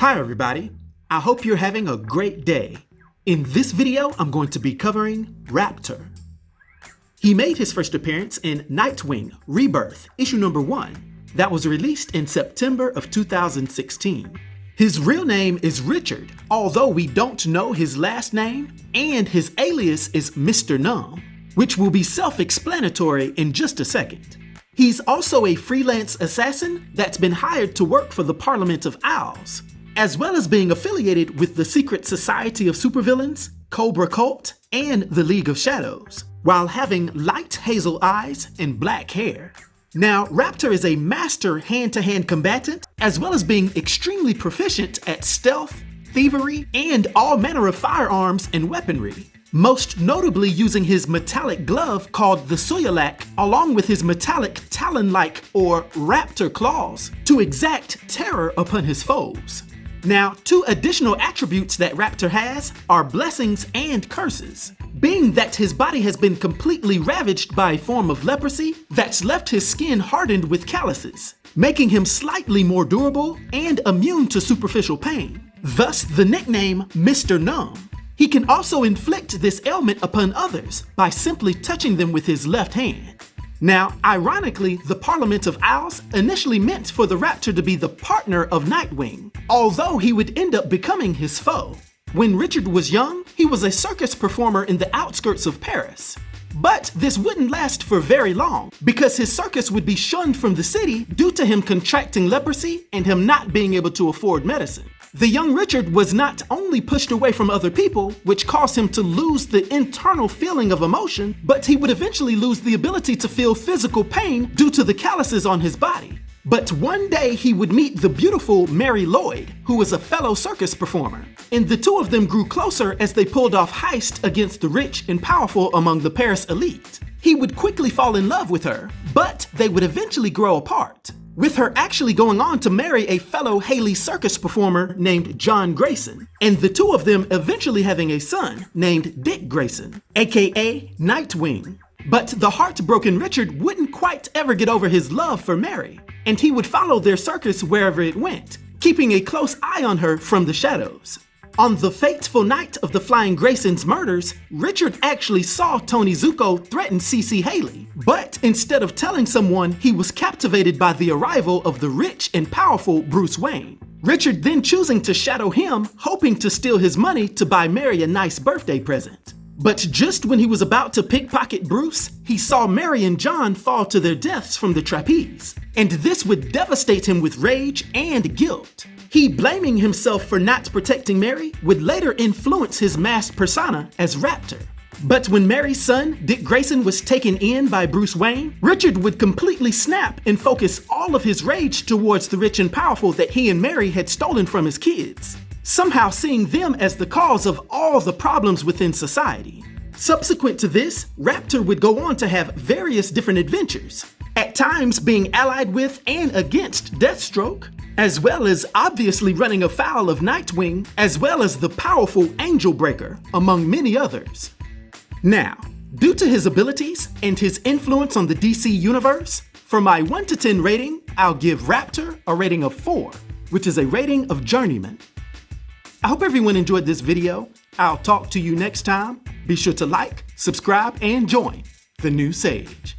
Hi everybody, I hope you're having a great day. In this video, I'm going to be covering Raptor. He made his first appearance in Nightwing Rebirth, issue number 1, that was released in September of 2016. His real name is Richard, although we don't know his last name, and his alias is Mr. Numb, which will be self-explanatory in just a second. He's also a freelance assassin that's been hired to work for the Parliament of Owls, as well as being affiliated with the Secret Society of Supervillains, Cobra Cult, and the League of Shadows, while having light hazel eyes and black hair. Now, Raptor is a master hand-to-hand combatant, as well as being extremely proficient at stealth, thievery, and all manner of firearms and weaponry, most notably using his metallic glove called the Suyolak, along with his metallic talon-like or raptor claws, to exact terror upon his foes. Now, two additional attributes that Raptor has are blessings and curses, being that his body has been completely ravaged by a form of leprosy that's left his skin hardened with callouses, making him slightly more durable and immune to superficial pain, thus the nickname Mr. Numb. He can also inflict this ailment upon others by simply touching them with his left hand. Now, ironically, the Parliament of Owls initially meant for the Raptor to be the partner of Nightwing, although he would end up becoming his foe. When Richard was young, he was a circus performer in the outskirts of Paris. But this wouldn't last for very long, because his circus would be shunned from the city due to him contracting leprosy and him not being able to afford medicine. The young Richard was not only pushed away from other people, which caused him to lose the internal feeling of emotion, but he would eventually lose the ability to feel physical pain due to the calluses on his body. But one day he would meet the beautiful Mary Lloyd, who was a fellow circus performer, and the two of them grew closer as they pulled off heists against the rich and powerful among the Paris elite. He would quickly fall in love with her, but they would eventually grow apart, with her actually going on to marry a fellow Haly circus performer named John Grayson, and the two of them eventually having a son named Dick Grayson, aka Nightwing. But the heartbroken Richard wouldn't quite ever get over his love for Mary, and he would follow their circus wherever it went, keeping a close eye on her from the shadows. On the fateful night of the Flying Graysons murders, Richard actually saw Tony Zuko threaten CC Haly, but instead of telling someone, he was captivated by the arrival of the rich and powerful Bruce Wayne. Richard then choosing to shadow him, hoping to steal his money to buy Mary a nice birthday present. But just when he was about to pickpocket Bruce, he saw Mary and John fall to their deaths from the trapeze, and this would devastate him with rage and guilt. He, blaming himself for not protecting Mary, would later influence his masked persona as Raptor. But when Mary's son, Dick Grayson, was taken in by Bruce Wayne, Richard would completely snap and focus all of his rage towards the rich and powerful that he and Mary had stolen from his kids, somehow seeing them as the cause of all the problems within society. Subsequent to this, Raptor would go on to have various different adventures, at times being allied with and against Deathstroke, as well as obviously running afoul of Nightwing, as well as the powerful Angel Breaker, among many others. Now, due to his abilities and his influence on the DC universe, for my 1 to 10 rating, I'll give Raptor a rating of 4, which is a rating of Journeyman. I hope everyone enjoyed this video. I'll talk to you next time. Be sure to like, subscribe, and join the new Sage.